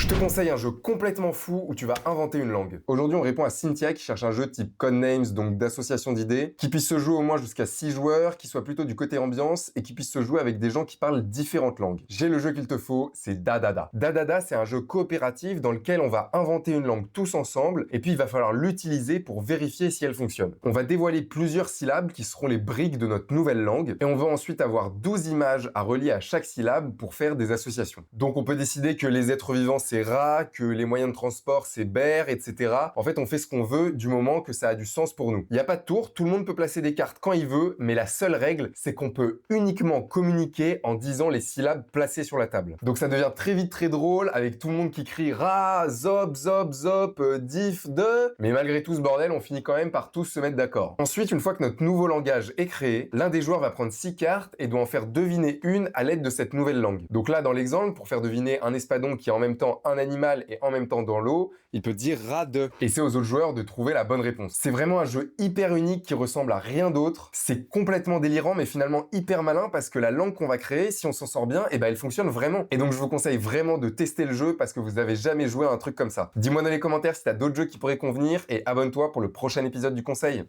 Je te conseille un jeu complètement fou où tu vas inventer une langue. Aujourd'hui, on répond à Cynthia qui cherche un jeu type Codenames, donc d'association d'idées, qui puisse se jouer au moins jusqu'à 6 joueurs, qui soit plutôt du côté ambiance et qui puisse se jouer avec des gens qui parlent différentes langues. J'ai le jeu qu'il te faut, c'est Dadada. Dadada, c'est un jeu coopératif dans lequel on va inventer une langue tous ensemble et puis il va falloir l'utiliser pour vérifier si elle fonctionne. On va dévoiler plusieurs syllabes qui seront les briques de notre nouvelle langue et on va ensuite avoir 12 images à relier à chaque syllabe pour faire des associations. Donc on peut décider que les êtres vivants c'est rat, que les moyens de transport c'est bear, etc. En fait, on fait ce qu'on veut du moment que ça a du sens pour nous. Il n'y a pas de tour, tout le monde peut placer des cartes quand il veut, mais la seule règle, c'est qu'on peut uniquement communiquer en disant les syllabes placées sur la table. Donc ça devient très vite très drôle avec tout le monde qui crie rat, zop, zop, zop, diff, de. Mais malgré tout ce bordel, on finit quand même par tous se mettre d'accord. Ensuite, une fois que notre nouveau langage est créé, l'un des joueurs va prendre 6 cartes et doit en faire deviner une à l'aide de cette nouvelle langue. Donc là, dans l'exemple, pour faire deviner un espadon qui est en même temps un animal et en même temps dans l'eau, il peut dire rat de. Et c'est aux autres joueurs de trouver la bonne réponse. C'est vraiment un jeu hyper unique qui ressemble à rien d'autre. C'est complètement délirant mais finalement hyper malin parce que la langue qu'on va créer, si on s'en sort bien, et ben elle fonctionne vraiment. Et donc je vous conseille vraiment de tester le jeu parce que vous avez jamais joué à un truc comme ça. Dis-moi dans les commentaires si t'as d'autres jeux qui pourraient convenir et abonne-toi pour le prochain épisode du conseil.